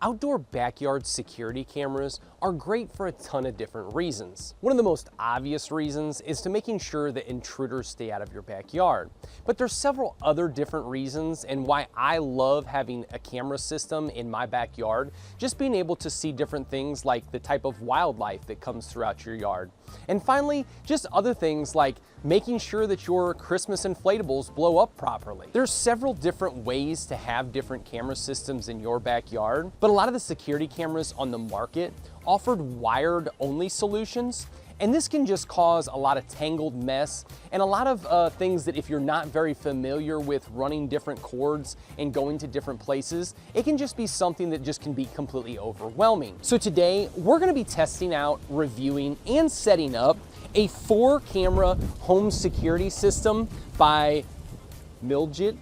Outdoor backyard security cameras are great for a ton of different reasons. One of the most obvious reasons is to making sure that intruders stay out of your backyard. But there's several other different reasons and why I love having a camera system in my backyard. Just being able to see different things like the type of wildlife that comes throughout your yard. And finally, just other things like making sure that your Christmas inflatables blow up properly. There's several different ways to have different camera systems in your backyard, but a lot of the security cameras on the market offered wired only solutions. And this can just cause a lot of tangled mess and a lot of things that if you're not very familiar with running different cords and going to different places, it can just be something that just can be completely overwhelming. So today we're gonna be testing out, reviewing, and setting up a 4-camera home security system by MiljGte.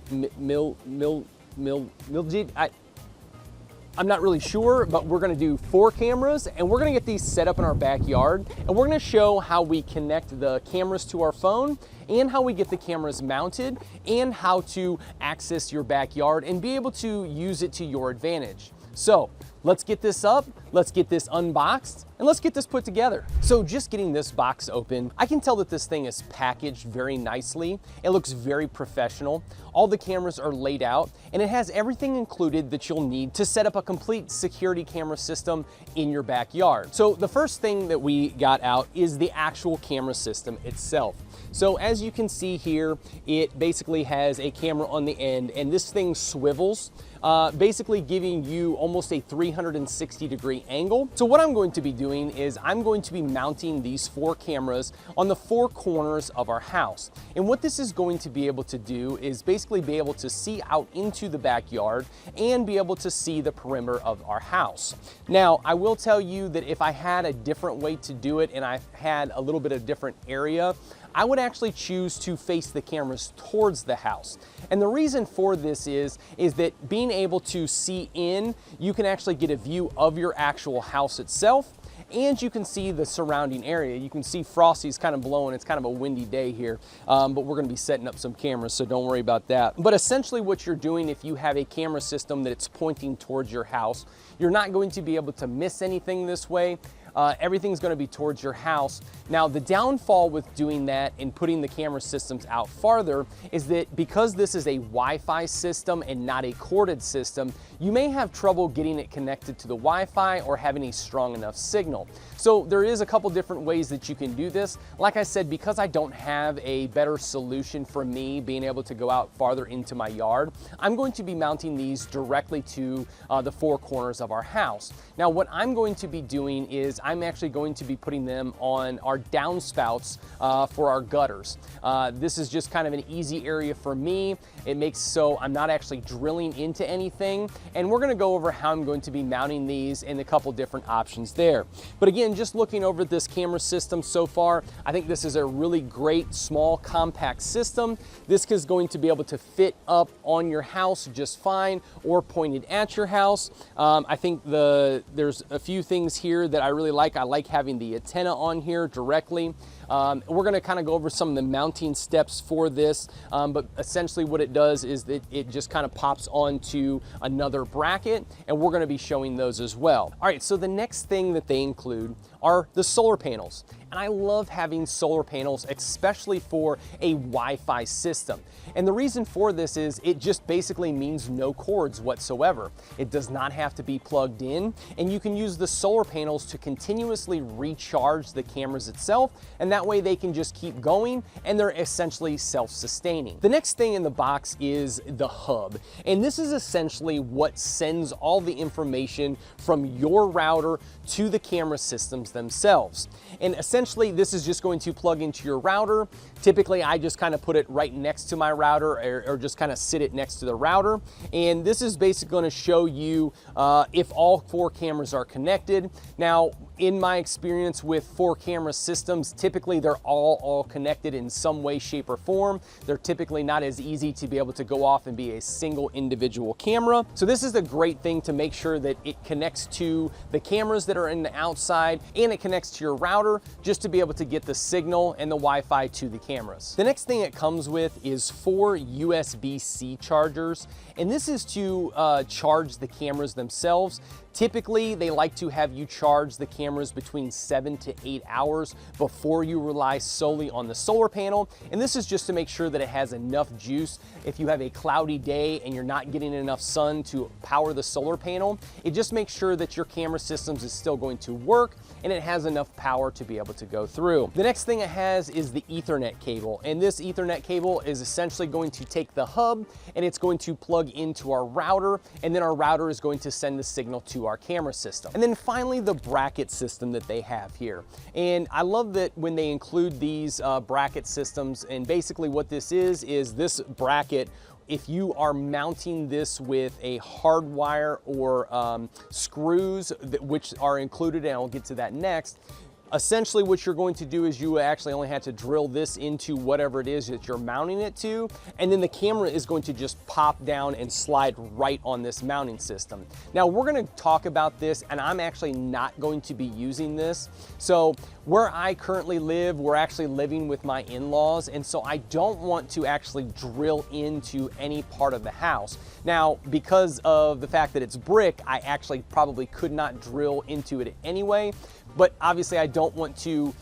I'm not really sure, but we're gonna do 4 cameras and we're gonna get these set up in our backyard and we're gonna show how we connect the cameras to our phone and how we get the cameras mounted and how to access your backyard and be able to use it to your advantage. So let's get this up, let's get this unboxed, and let's get this put together. So just getting this box open, I can tell that this thing is packaged very nicely. It looks very professional. All the cameras are laid out, and it has everything included that you'll need to set up a complete security camera system in your backyard. So the first thing that we got out is the actual camera system itself. So as you can see here, it basically has a camera on the end, and this thing swivels, basically giving you almost a 360-degree angle. So what I'm going to be doing is I'm going to be mounting these 4 cameras on the 4 corners of our house. And what this is going to be able to do is basically be able to see out into the backyard and be able to see the perimeter of our house. Now, I will tell you that if I had a different way to do it and I had a little bit of different area, I would actually choose to face the cameras towards the house. And the reason for this is that being able to see in, you can actually get a view of your actual house itself, and you can see the surrounding area. You can see Frosty's kind of blowing. It's kind of a windy day here, but we're gonna be setting up some cameras, so don't worry about that. But essentially what you're doing if you have a camera system that it's pointing towards your house, you're not going to be able to miss anything this way. Everything's gonna be towards your house. Now, the downfall with doing that and putting the camera systems out farther is that because this is a Wi-Fi system and not a corded system, you may have trouble getting it connected to the Wi-Fi or having a strong enough signal. So there is a couple different ways that you can do this. Like I said, because I don't have a better solution for me being able to go out farther into my yard, I'm going to be mounting these directly to the 4 corners of our house. Now, what I'm going to be doing is I'm actually going to be putting them on our downspouts for our gutters. This is just kind of an easy area for me. It makes so I'm not actually drilling into anything. And we're gonna go over how I'm going to be mounting these and a couple different options there. But again, just looking over this camera system so far, I think this is a really great, small, compact system. This is going to be able to fit up on your house just fine or pointed at your house. I think there's a few things here that I really like. I like having the antenna on here directly. We're gonna kind of go over some of the mounting steps for this, but essentially what it does is that it just kind of pops onto another bracket, and we're gonna be showing those as well. All right, so the next thing that they include are the solar panels. And I love having solar panels, especially for a Wi-Fi system. And the reason for this is it just basically means no cords whatsoever. It does not have to be plugged in, and you can use the solar panels to continuously recharge the cameras itself, and that way they can just keep going, and they're essentially self-sustaining. The next thing in the box is the hub, and this is essentially what sends all the information from your router to the camera systems themselves. And essentially this is just going to plug into your router. Typically I just kind of put it right next to my router or just kind of sit it next to the router. And this is basically going to show you if all 4 cameras are connected. Now, in my experience with 4 camera systems, typically they're all connected in some way, shape, or form. They're typically not as easy to be able to go off and be a single individual camera. So this is the great thing to make sure that it connects to the cameras that are in the outside and it connects to your router just to be able to get the signal and the Wi-Fi to the cameras. The next thing it comes with is 4 USB-C chargers, and this is to charge the cameras themselves. Typically, they like to have you charge the cameras between 7 to 8 hours before you rely solely on the solar panel. And this is just to make sure that it has enough juice. If you have a cloudy day and you're not getting enough sun to power the solar panel, it just makes sure that your camera systems is still going to work and it has enough power to be able to go through. The next thing it has is the Ethernet cable. And this Ethernet cable is essentially going to take the hub and it's going to plug into our router, and then our router is going to send the signal to our camera system. And then finally, the bracket system that they have here. And I love that when they include these bracket systems, and basically what this is this bracket, if you are mounting this with a hard wire or screws which are included, and I'll get to that next, essentially what you're going to do is you actually only have to drill this into whatever it is that you're mounting it to, and then the camera is going to just pop down and slide right on this mounting system. Now we're going to talk about this, and I'm actually not going to be using this. So where I currently live, we're actually living with my in-laws, and so I don't want to actually drill into any part of the house. Now, because of the fact that it's brick, I actually probably could not drill into it anyway, but obviously I don't want to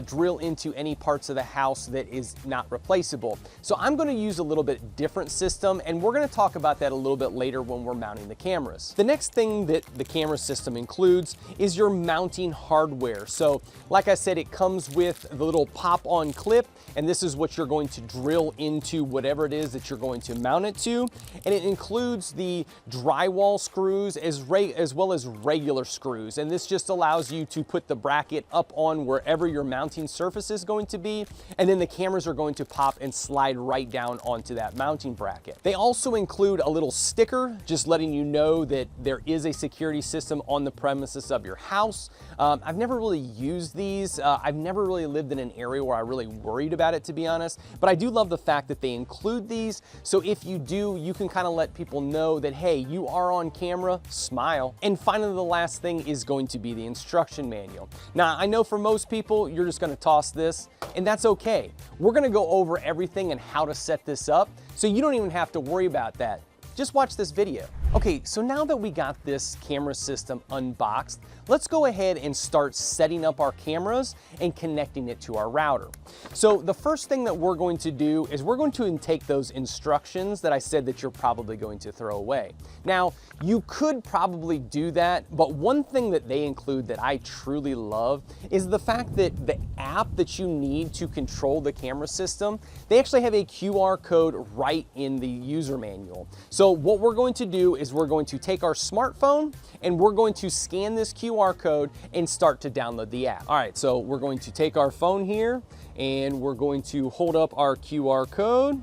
drill into any parts of the house that is not replaceable. So I'm going to use a little bit different system, and we're going to talk about that a little bit later when we're mounting the cameras. The next thing that the camera system includes is your mounting hardware. So like I said, it comes with the little pop-on clip, and this is what you're going to drill into whatever it is that you're going to mount it to. And it includes the drywall screws as well as regular screws. And this just allows you to put the bracket up on wherever your mounting surface is going to be, and then the cameras are going to pop and slide right down onto that mounting bracket. They also include a little sticker just letting you know that there is a security system on the premises of your house. I've never really used these. I've never really lived in an area where I really worried about it, to be honest, but I do love the fact that they include these. So if you do, you can kind of let people know that, hey, you are on camera, smile. And finally, the last thing is going to be the instruction manual. Now, I know for most people, you're just gonna toss this, and that's okay. We're gonna go over everything and how to set this up, so you don't even have to worry about that. Just watch this video. Okay, so now that we got this camera system unboxed, let's go ahead and start setting up our cameras and connecting it to our router. So the first thing that we're going to do is we're going to take those instructions that I said that you're probably going to throw away. Now, you could probably do that, but one thing that they include that I truly love is the fact that the app that you need to control the camera system, they actually have a QR code right in the user manual. So what we're going to do is we're going to take our smartphone and we're going to scan this QR code and start to download the app. All right, so we're going to take our phone here and we're going to hold up our QR code.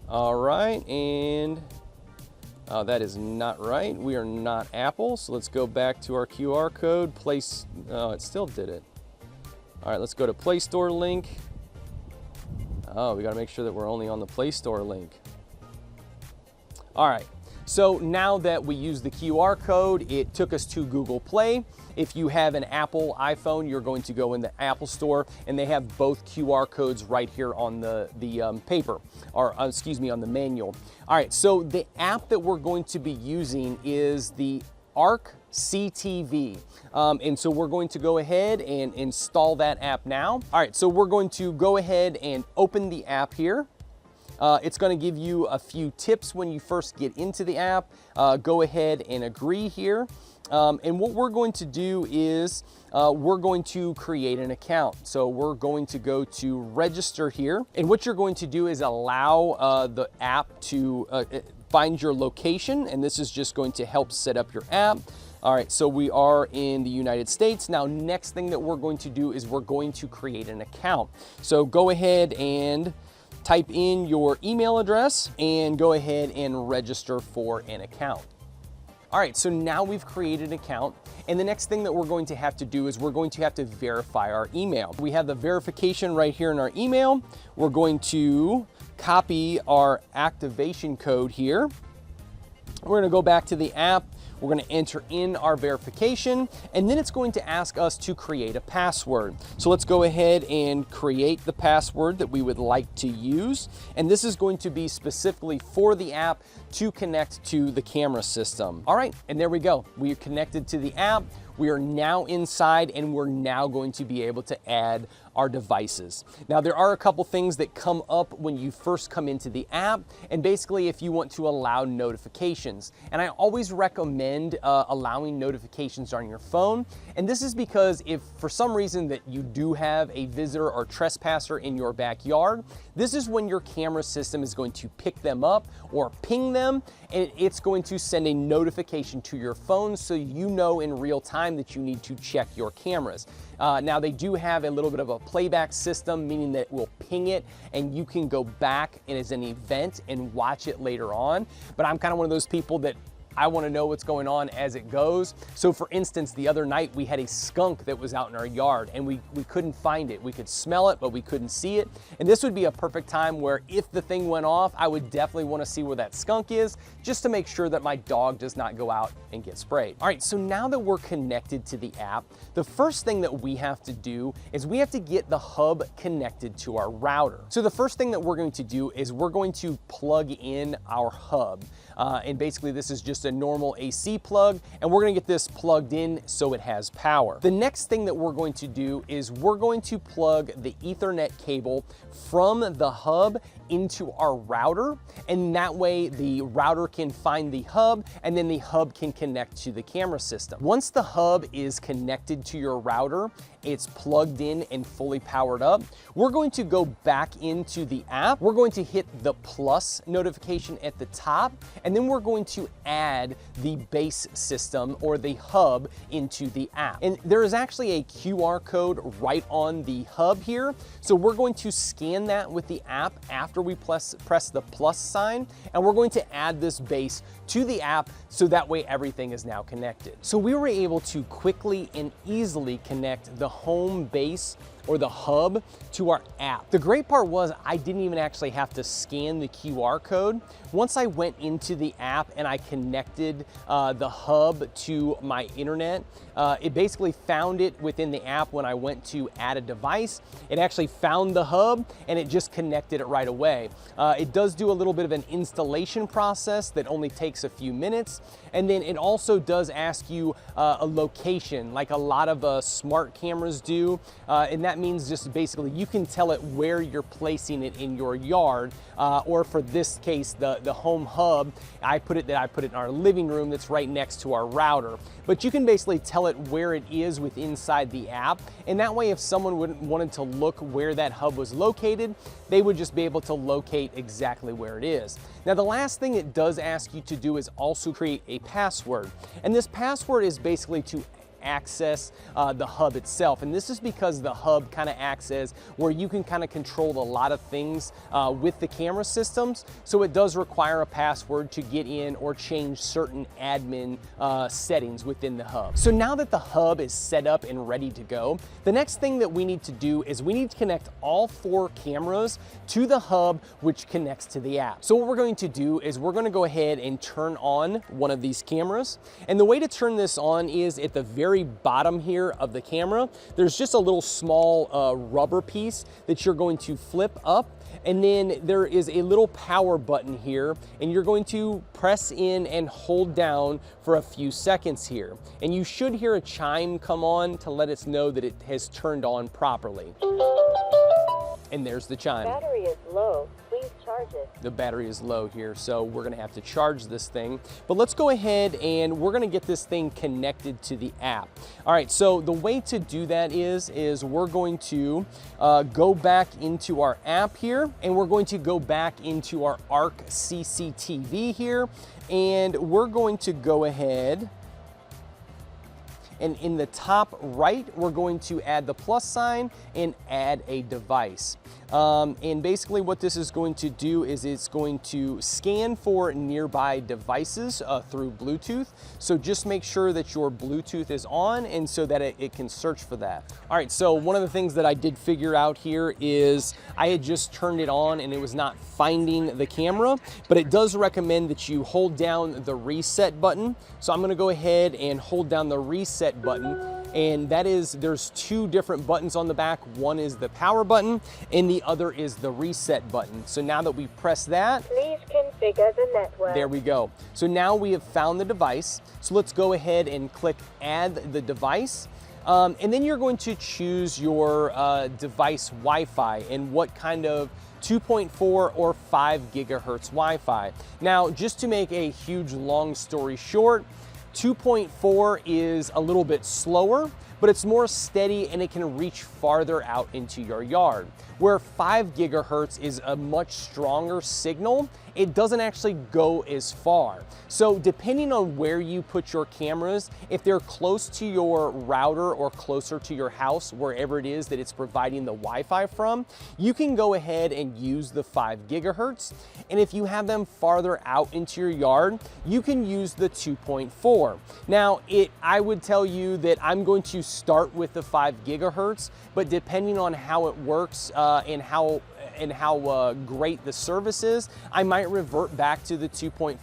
All right, and that is not right. We are not Apple, so let's go back to our QR code. It still did it. All right, let's go to Play Store link. Oh, we gotta make sure that we're only on the Play Store link. All right, so now that we use the QR code, it took us to Google Play. If you have an Apple iPhone, you're going to go in the Apple Store, and they have both QR codes right here on the paper, or excuse me, on the manual. All right, so the app that we're going to be using is the Arc CTV. And so we're going to go ahead and install that app now. All right, so we're going to go ahead and open the app here. It's going to give you a few tips when you first get into the app. Go ahead and agree here. And what we're going to do is we're going to create an account. So we're going to go to register here. And what you're going to do is allow the app to find your location. And this is just going to help set up your app. All right, so we are in the United States. Now, next thing that we're going to do is we're going to create an account. So go ahead and type in your email address and go ahead and register for an account. All right, so now we've created an account, and the next thing that we're going to have to do is we're going to have to verify our email. We have the verification right here in our email. We're going to copy our activation code here. We're gonna go back to the app. We're gonna enter in our verification, and then it's going to ask us to create a password. So let's go ahead and create the password that we would like to use. And this is going to be specifically for the app to connect to the camera system. All right, and there we go. We are connected to the app. We are now inside, and we're now going to be able to add our devices. Now, there are a couple things that come up when you first come into the app, and basically if you want to allow notifications. And I always recommend allowing notifications on your phone. And this is because if for some reason that you do have a visitor or trespasser in your backyard, this is when your camera system is going to pick them up or ping them, and it's going to send a notification to your phone so you know in real time that you need to check your cameras. Now, they do have a little bit of a playback system, meaning that it will ping it and you can go back and as an event and watch it later on. But I'm kind of one of those people that I want to know what's going on as it goes. So for instance, the other night we had a skunk that was out in our yard and we couldn't find it. We could smell it, but we couldn't see it. And this would be a perfect time where if the thing went off, I would definitely want to see where that skunk is, just to make sure that my dog does not go out and get sprayed. All right, so now that we're connected to the app, the first thing that we have to do is we have to get the hub connected to our router. So the first thing that we're going to do is we're going to plug in our hub. And basically this is just a normal AC plug, and we're gonna get this plugged in so it has power. The next thing that we're going to do is we're going to plug the Ethernet cable from the hub into our router, and that way the router can find the hub and then the hub can connect to the camera system. Once the hub is connected to your router, it's plugged in and fully powered up, we're going to go back into the app. We're going to hit the plus notification at the top, and then we're going to add the base system or the hub into the app. And there is actually a QR code right on the hub here. So we're going to scan that with the app after we press the plus sign, and we're going to add this base to the app so that way everything is now connected. So we were able to quickly and easily connect the home base or the hub to our app. The great part was I didn't even actually have to scan the QR code. Once I went into the app and I connected the hub to my internet, it basically found it within the app when I went to add a device. It actually found the hub and it just connected it right away. It does do a little bit of an installation process that only takes a few minutes. And then it also does ask you a location, like a lot of smart cameras do. And that means just basically you can tell it where you're placing it in your yard, or for this case, the home hub, I put it in our living room that's right next to our router. But you can basically tell it where it is inside the app, and that way if someone wanted to look where that hub was located, they would just be able to locate exactly where it is. Now, the last thing it does ask you to do is also create a password, and this password is basically to access the hub itself. And this is because the hub kind of acts as where you can kind of control a lot of things with the camera systems. So it does require a password to get in or change certain admin settings within the hub. So now that the hub is set up and ready to go, the next thing that we need to do is we need to connect all 4 cameras to the hub, which connects to the app. So what we're going to do is we're going to go ahead and turn on one of these cameras. And the way to turn this on is at the very bottom here of the camera, there's just a little small rubber piece that you're going to flip up, and then there is a little power button here, and you're going to press in and hold down for a few seconds here. And you should hear a chime come on to let us know that it has turned on properly. And there's the chime. Battery is low. Please charge it. The battery is low here, so we're gonna have to charge this thing. But let's go ahead and we're gonna get this thing connected to the app. All right, so the way to do that is we're going to go back into our app here, and we're going to go back into our Arc CCTV here, and we're going to go ahead and in the top right, we're going to add the plus sign and add a device. And basically what this is going to do is it's going to scan for nearby devices through Bluetooth. So just make sure that your Bluetooth is on and so that it can search for that. All right, so one of the things that I did figure out here is I had just turned it on and it was not finding the camera, but it does recommend that you hold down the reset button. So I'm gonna go ahead and hold down the reset button. And that is, there's two different buttons on the back. One is the power button and the other is the reset button. So now that we press that, Please configure the network. there we go. So now we have found the device. So let's go ahead and click add the device. And then you're going to choose your device Wi-Fi and what kind of 2.4 or 5 gigahertz Wi-Fi. Now, just to make a huge long story short, 2.4 is a little bit slower, but it's more steady and it can reach farther out into your yard. Where 5 gigahertz is a much stronger signal, it doesn't actually go as far. So depending on where you put your cameras, if they're close to your router or closer to your house, wherever it is that it's providing the Wi-Fi from, you can go ahead and use the 5 gigahertz. And if you have them farther out into your yard, you can use the 2.4. Now, I would tell you that I'm going to start with the 5 gigahertz, but depending on how it works and how great the service is, I might revert back to the 2.4.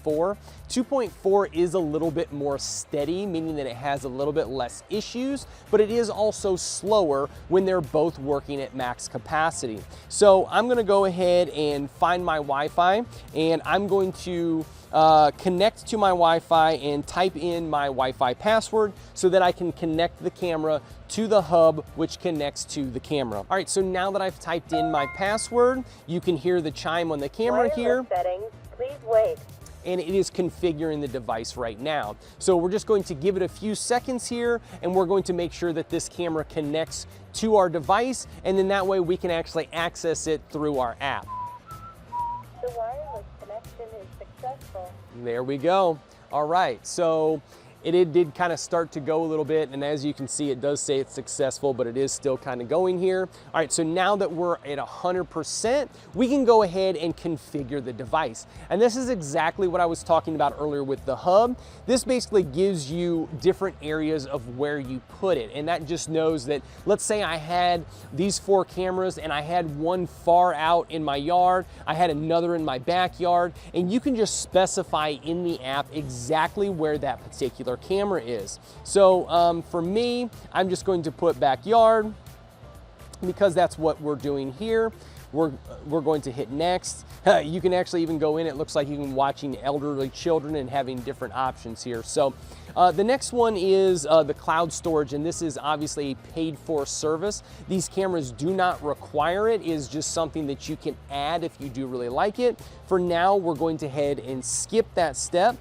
2.4 is a little bit more steady, meaning that it has a little bit less issues, but it is also slower when they're both working at max capacity. So I'm gonna go ahead and find my Wi-Fi, and I'm going to connect to my Wi-Fi and type in my Wi-Fi password so that I can connect the camera to the hub, which connects to the camera. All right, so now that I've typed in my password, you can hear the chime on the camera here. Settings, please wait. And it is configuring the device right now. So we're just going to give it a few seconds here, and we're going to make sure that this camera connects to our device, and then that way we can actually access it through our app. The wireless connection is successful. There we go. All right, so it did kind of start to go a little bit, and as you can see, it does say it's successful, but it is still kind of going here. All right, so now that we're at 100%, we can go ahead and configure the device. And this is exactly what I was talking about earlier with the hub. This basically gives you different areas of where you put it, and that just knows that, let's say I had these 4 cameras and I had one far out in my yard, I had another in my backyard, and you can just specify in the app exactly where that particular camera is. So for me, I'm just going to put backyard because that's what we're doing here. We're going to hit next. You can actually even go in, it looks like you can watching elderly children and having different options here. So the next one is the cloud storage, and this is obviously a paid for service. These cameras do not require it. It is just something that you can add if you do really like it. For now, we're going to head and skip that step.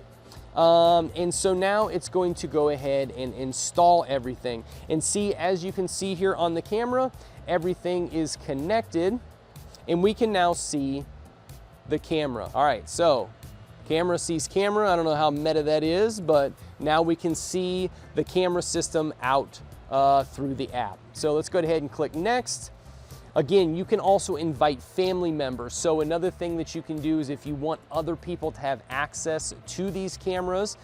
And so now it's going to go ahead and install everything. And see, as you can see here on the camera, everything is connected and we can now see the camera. All right, so camera sees camera. I don't know how meta that is, but now we can see the camera system out through the app. So let's go ahead and click next. Again, you can also invite family members. So another thing that you can do is if you want other people to have access to these cameras,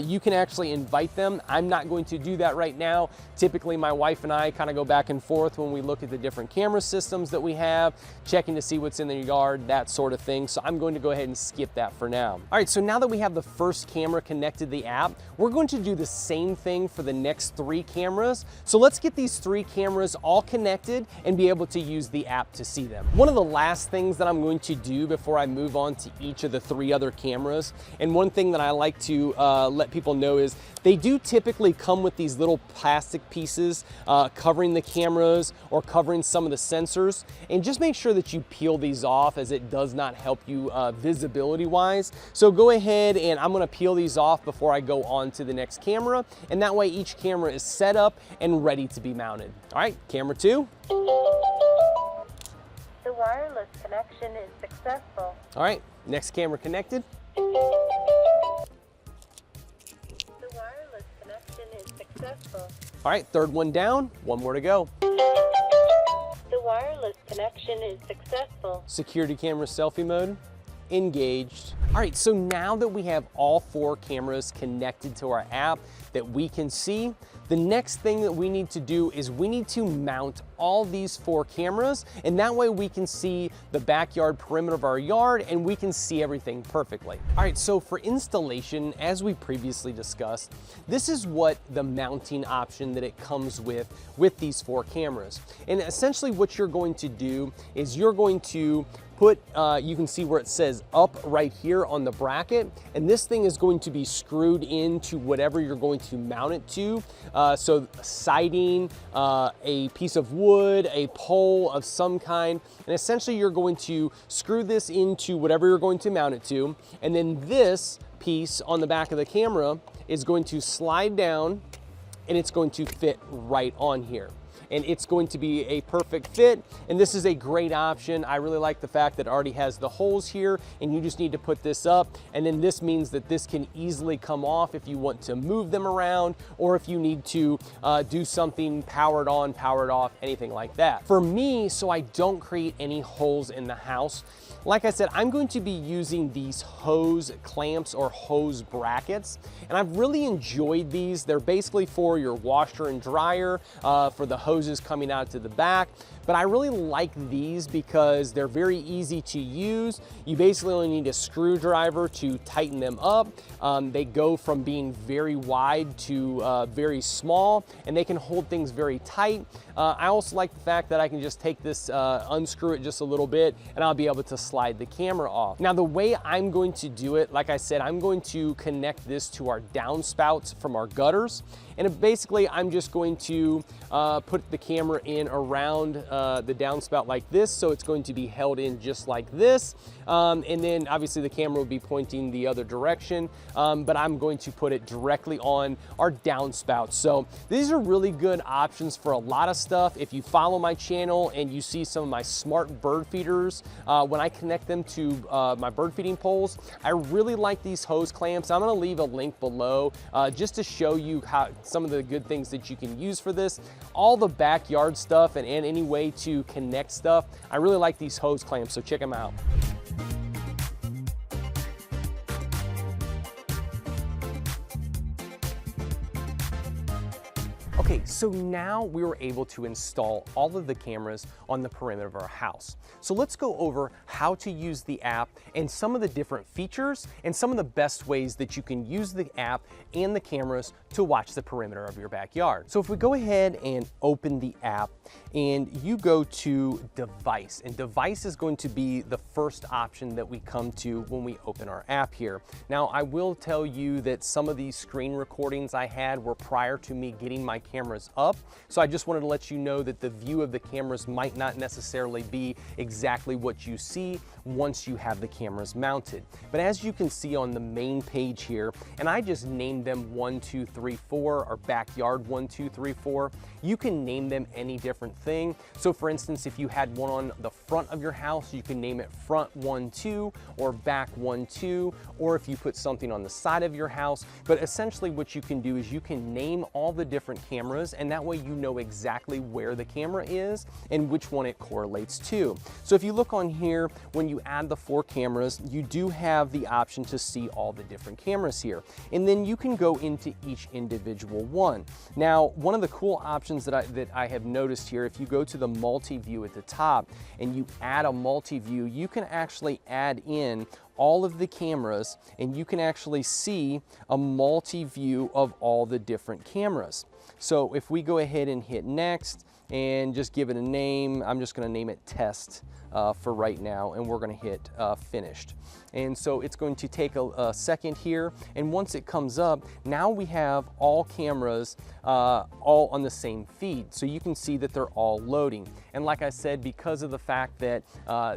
you can actually invite them. I'm not going to do that right now. Typically, my wife and I kind of go back and forth when we look at the different camera systems that we have, checking to see what's in the yard, that sort of thing. So I'm going to go ahead and skip that for now. All right, so now that we have the first camera connected to the app, we're going to do the same thing for the next 3 cameras. So let's get these 3 cameras all connected and be able to use the app to see them. One of the last things that I'm going to do before I move on to each of the 3 other cameras, and one thing that I like to let people know is they do typically come with these little plastic pieces covering the cameras or covering some of the sensors, and just make sure that you peel these off as it does not help you visibility wise. So go ahead and I'm gonna peel these off before I go on to the next camera, and that way each camera is set up and ready to be mounted. All right, camera 2. The wireless connection is successful. All right, next camera connected. The wireless connection is successful. All right, third one down, one more to go. The wireless wireless connection is successful. Security camera selfie mode engaged. All right, so now that we have all 4 cameras connected to our app that we can see, the next thing that we need to do is we need to mount all these 4 cameras, and that way we can see the backyard perimeter of our yard and we can see everything perfectly. All right, so for installation, as we previously discussed, this is what the mounting option that it comes with these 4 cameras. And essentially what you're going to do is you're going to put, you can see where it says up right here on the bracket, and this thing is going to be screwed into whatever you're going to mount it to. So siding, a piece of wood, a pole of some kind, and essentially you're going to screw this into whatever you're going to mount it to, and then this piece on the back of the camera is going to slide down and it's going to fit right on here. And it's going to be a perfect fit, and this is a great option. I really like the fact that it already has the holes here, and you just need to put this up, and then this means that this can easily come off if you want to move them around, or if you need to do something powered on, powered off, anything like that. For me, so I don't create any holes in the house, like I said, I'm going to be using these hose clamps or hose brackets, and I've really enjoyed these. They're basically for your washer and dryer, for the hoses coming out to the back, but I really like these because they're very easy to use. You basically only need a screwdriver to tighten them up. They go from being very wide to very small, and they can hold things very tight. I also like the fact that I can just take this, unscrew it just a little bit, and I'll be able to slide the camera off. Now, the way I'm going to do it, like I said, I'm going to connect this to our downspouts from our gutters. And basically, I'm just going to put the camera in around the downspout like this, so it's going to be held in just like this. And then obviously the camera will be pointing the other direction, but I'm going to put it directly on our downspout. So these are really good options for a lot of stuff. If you follow my channel and you see some of my smart bird feeders, when I connect them to my bird feeding poles, I really like these hose clamps. I'm gonna leave a link below just to show you how some of the good things that you can use for this. All the backyard stuff and any way to connect stuff, I really like these hose clamps, so check them out. Okay, so now we were able to install all of the cameras on the perimeter of our house. So let's go over how to use the app and some of the different features and some of the best ways that you can use the app and the cameras to watch the perimeter of your backyard. So if we go ahead and open the app and you go to device, and device is going to be the first option that we come to when we open our app here. Now, I will tell you that some of these screen recordings I had were prior to me getting my cameras up. So I just wanted to let you know that the view of the cameras might not necessarily be exactly what you see once you have the cameras mounted. But as you can see on the main page here, and I just named them 1, 2, 3, 4, or backyard 1, 2, 3, 4, you can name them any different thing. So for instance, if you had one on the front of your house, you can name it front 1, 2, or back 1, 2, or if you put something on the side of your house. But essentially what you can do is you can name all the different cameras, and that way you know exactly where the camera is and which one it correlates to. So if you look on here, when you add the 4 cameras, you do have the option to see all the different cameras here. And then you can go into each individual one. Now, one of the cool options that I have noticed here, if you go to the multi-view at the top and you add a multi-view, you can actually add in all of the cameras and you can actually see a multi-view of all the different cameras. So if we go ahead and hit next and just give it a name, I'm just gonna name it test for right now, and we're gonna hit finished. And so it's going to take a second here, and once it comes up, now we have all cameras all on the same feed. So you can see that they're all loading. And like I said, because of the fact that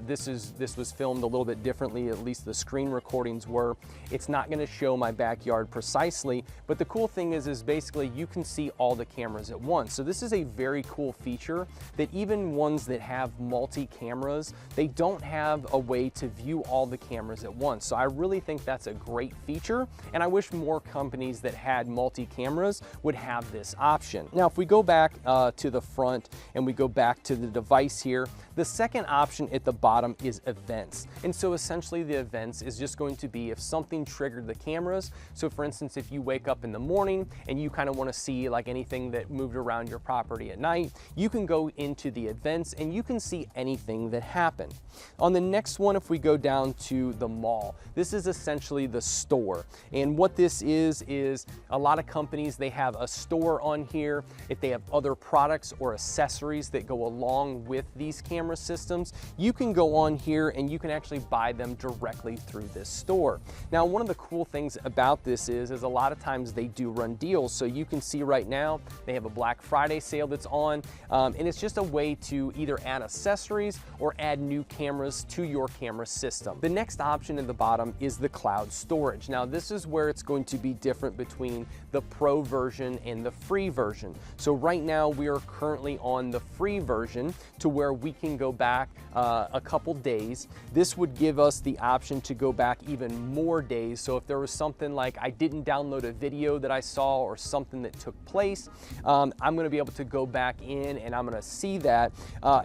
this was filmed a little bit differently, at least the screen recordings were, it's not gonna show my backyard precisely, but the cool thing is basically you can see all the cameras at once. So this is a very cool feature that even ones that have multi-cameras, they don't have a way to view all the cameras at once. So I really think that's a great feature, and I wish more companies that had multi-cameras would have this option. Now, if we go back to the front and we go back to the device here, the second option at the bottom is events. And so essentially the events is just going to be if something triggered the cameras. So for instance, if you wake up in the morning and you kind of want to see like anything that moved around your property at night, you can go into the events and you can see anything that happened. On the next one, if we go down to the mall, this is essentially the store. And what this is a lot of companies, they have a store on here. If they have other products or accessories that go along with these camera systems, you can go on here and you can actually buy them directly through this store. Now, one of the cool things about this is a lot of times they do run deals. So you can see right now, they have a Black Friday sale that's on, and it's just a way to either add accessories or add new cameras to your camera system. The next option at the bottom is the cloud storage. Now, this is where it's going to be different between the Pro version and the free version. So right now we are currently on the free version to where we can go back a couple days. This would give us the option to go back even more days. So if there was something like I didn't download a video that I saw or something that took place, I'm going to be able to go back in and I'm going to see that.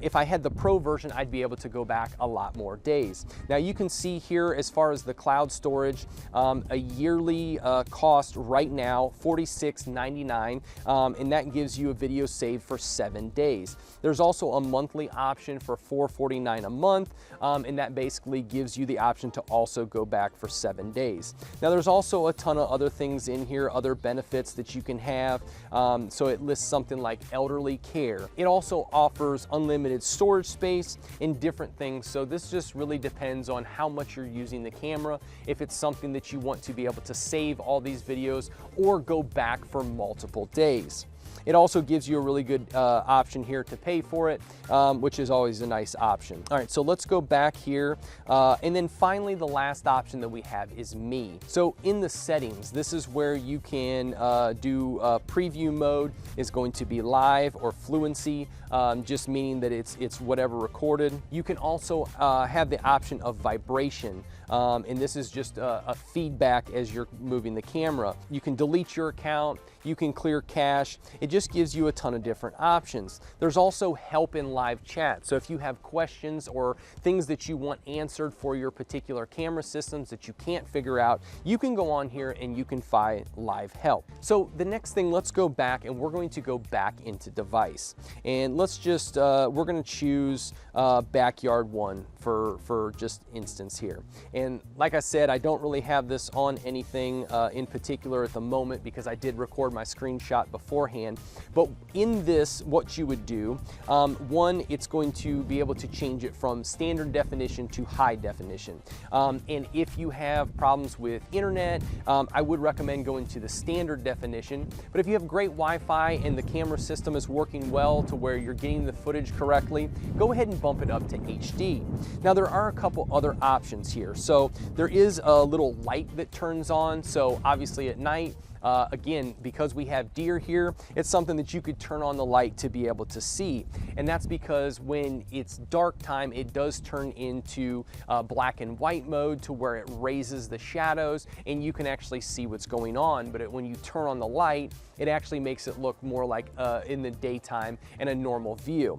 If I had the Pro version, I'd be able to go back a lot more days. Now you can see here as far as the cloud storage, a yearly cost right now $46.99, and that gives you a video save for 7 days. There's also a monthly option for $4.49 a month, and that basically gives you the option to also go back for 7 days. Now there's also a ton of other things in here, other benefits that you can have. So it lists something like elderly care. It also offers unlimited storage space and different things. So this just really depends on how much you're using the camera, if it's something that you want to be able to save all these videos or go back for multiple days. It also gives you a really good option here to pay for it, which is always a nice option. All right, so let's go back here. And then finally, the last option that we have is Me. So in the settings, this is where you can do preview mode is going to be live or fluency, just meaning that it's whatever recorded. You can also have the option of vibration. And this is just a feedback as you're moving the camera. You can delete your account, you can clear cache. It just gives you a ton of different options. There's also help in live chat. So if you have questions or things that you want answered for your particular camera systems that you can't figure out, you can go on here and you can find live help. So the next thing, let's go back and we're going to go back into device. And let's just, we're gonna choose backyard one for just instance here. And like I said, I don't really have this on anything in particular at the moment because I did record my screenshot beforehand. But in this, what you would do, one, it's going to be able to change it from standard definition to high definition. And if you have problems with internet, I would recommend going to the standard definition. But if you have great Wi-Fi and the camera system is working well to where you're getting the footage correctly, go ahead and bump it up to HD. Now there are a couple other options here. So there is a little light that turns on. So obviously at night, again, because we have deer here, it's something that you could turn on the light to be able to see. And that's because when it's dark time, it does turn into black and white mode to where it raises the shadows and you can actually see what's going on. But when you turn on the light, it actually makes it look more like in the daytime and a normal view.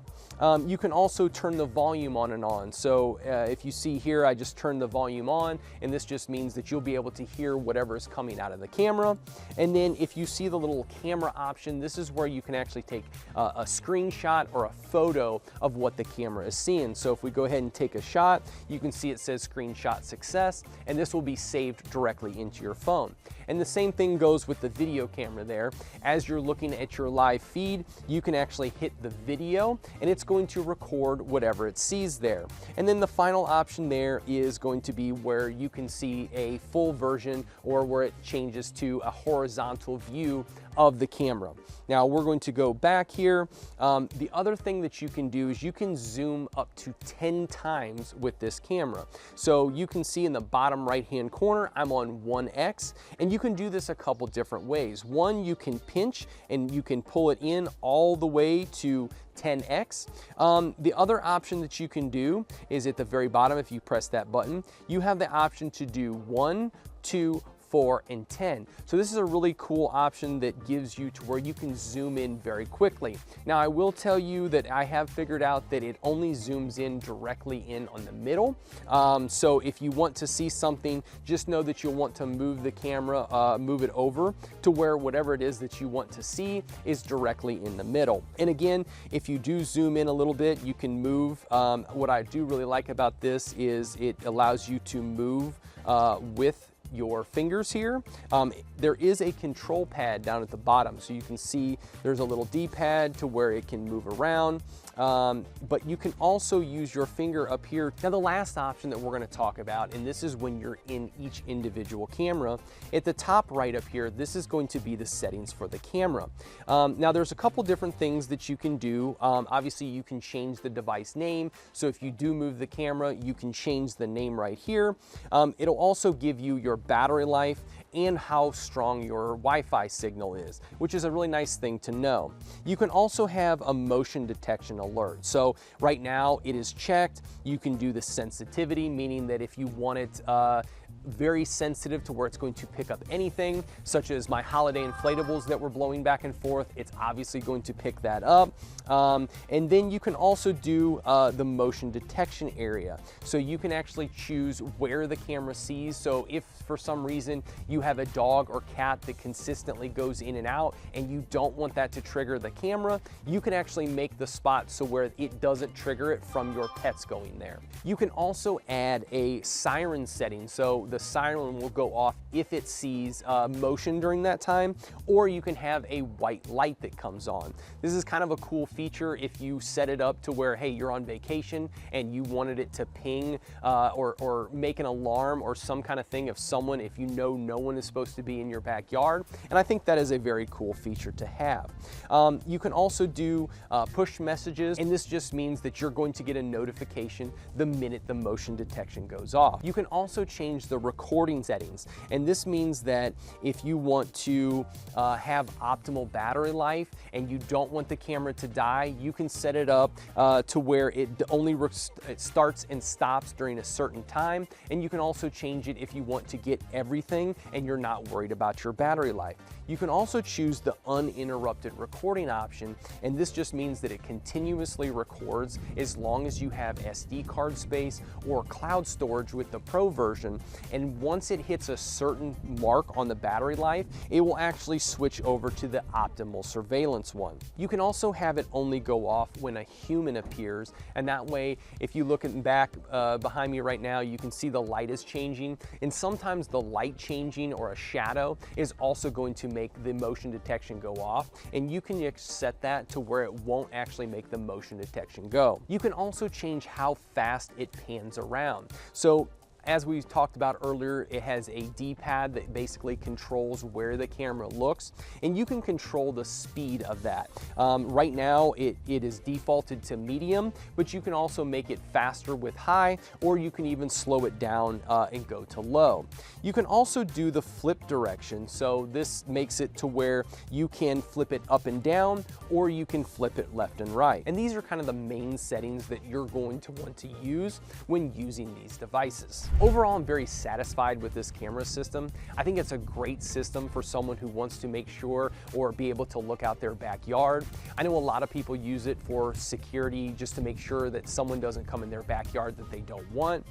You can also turn the volume on and on. So if you see here, I just turned the volume on, and this just means that you'll be able to hear whatever is coming out of the camera. And then if you see the little camera option, this is where you can actually take a screenshot or a photo of what the camera is seeing. So if we go ahead and take a shot, you can see it says screenshot success, and this will be saved directly into your phone. And the same thing goes with the video camera there. As you're looking at your live feed, you can actually hit the video and it's going to record whatever it sees there. And then the final option there is going to be where you can see a full version or where it changes to a horizontal view of the camera. Now we're going to go back here. The other thing that you can do is you can zoom up to 10 times with this camera. So you can see in the bottom right-hand corner, I'm on 1x, and you can do this a couple different ways. One, you can pinch and you can pull it in all the way to 10x. The other option that you can do is at the very bottom, if you press that button, you have the option to do 1, 2, 4, and 10. So this is a really cool option that gives you to where you can zoom in very quickly. Now I will tell you that I have figured out that it only zooms in directly in on the middle. So if you want to see something, just know that you'll want to move the camera, move it over to where whatever it is that you want to see is directly in the middle. And again, if you do zoom in a little bit, you can move. What I do really like about this is it allows you to move with your fingers here. There is a control pad down at the bottom, so you can see there's a little D-pad to where it can move around, but you can also use your finger up here. Now the last option that we're going to talk about, and this is when you're in each individual camera, at the top right up here, this is going to be the settings for the camera. Now there's a couple different things that you can do. Obviously you can change the device name, so if you do move the camera, you can change the name right here. It'll also give you your battery life and how strong your Wi-Fi signal is, which is a really nice thing to know. You can also have a motion detection alert. So right now it is checked. You can do the sensitivity, meaning that if you want it very sensitive to where it's going to pick up anything, such as my holiday inflatables that were blowing back and forth, it's obviously going to pick that up. And then you can also do the motion detection area. So you can actually choose where the camera sees. So if for some reason you have a dog or cat that consistently goes in and out and you don't want that to trigger the camera, you can actually make the spot so where it doesn't trigger it from your pets going there. You can also add a siren setting. So the siren will go off if it sees motion during that time, or you can have a white light that comes on. This is kind of a cool feature if you set it up to where, hey, you're on vacation and you wanted it to ping or make an alarm or some kind of thing if you know no one is supposed to be in your backyard. And I think that is a very cool feature to have. You can also do push messages, and this just means that you're going to get a notification the minute the motion detection goes off. You can also change the recording settings, and this means that if you want to have optimal battery life and you don't want the camera to die, you can set it up to where it only it starts and stops during a certain time, and you can also change it if you want to get everything and you're not worried about your battery life. You can also choose the uninterrupted recording option, and this just means that it continuously records as long as you have SD card space or cloud storage with the Pro version, and once it hits a certain mark on the battery life, it will actually switch over to the optimal surveillance one. You can also have it only go off when a human appears, and that way, if you look at back behind me right now, you can see the light is changing, and sometimes the light changing or a shadow is also going to make the motion detection go off, and you can set that to where it won't actually make the motion detection go. You can also change how fast it pans around. So as we talked about earlier, it has a D-pad that basically controls where the camera looks, and you can control the speed of that. Right now, it is defaulted to medium, but you can also make it faster with high, or you can even slow it down and go to low. You can also do the flip direction, so this makes it to where you can flip it up and down, or you can flip it left and right. And these are kind of the main settings that you're going to want to use when using these devices. Overall, I'm very satisfied with this camera system. I think it's a great system for someone who wants to make sure or be able to look out their backyard. I know a lot of people use it for security, just to make sure that someone doesn't come in their backyard that they don't want.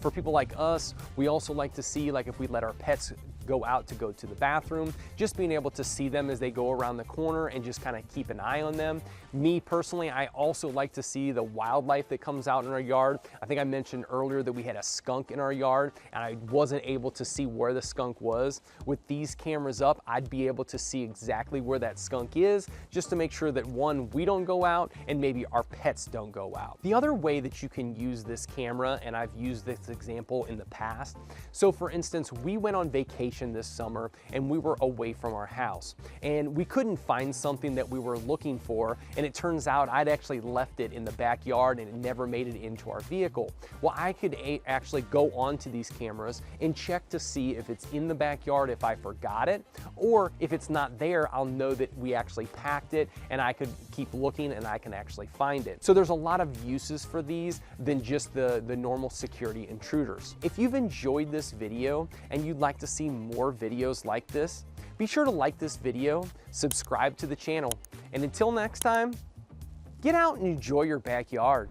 For people like us, we also like to see, like if we let our pets go out to go to the bathroom, just being able to see them as they go around the corner and just kind of keep an eye on them. Me personally, I also like to see the wildlife that comes out in our yard. I think I mentioned earlier that we had a skunk in our yard and I wasn't able to see where the skunk was. With these cameras up, I'd be able to see exactly where that skunk is, just to make sure that one, we don't go out, and maybe our pets don't go out. The other way that you can use this camera, and I've used this example in the past, so for instance, we went on vacation vacation this summer and we were away from our house and we couldn't find something that we were looking for, and it turns out I'd actually left it in the backyard and it never made it into our vehicle. Well, I could actually go onto these cameras and check to see if it's in the backyard if I forgot it, or if it's not there, I'll know that we actually packed it and I could keep looking and I can actually find it. So there's a lot of uses for these than just the normal security intruders. If you've enjoyed this video and you'd like to see more videos like this, be sure to like this video, subscribe to the channel, and until next time, get out and enjoy your backyard.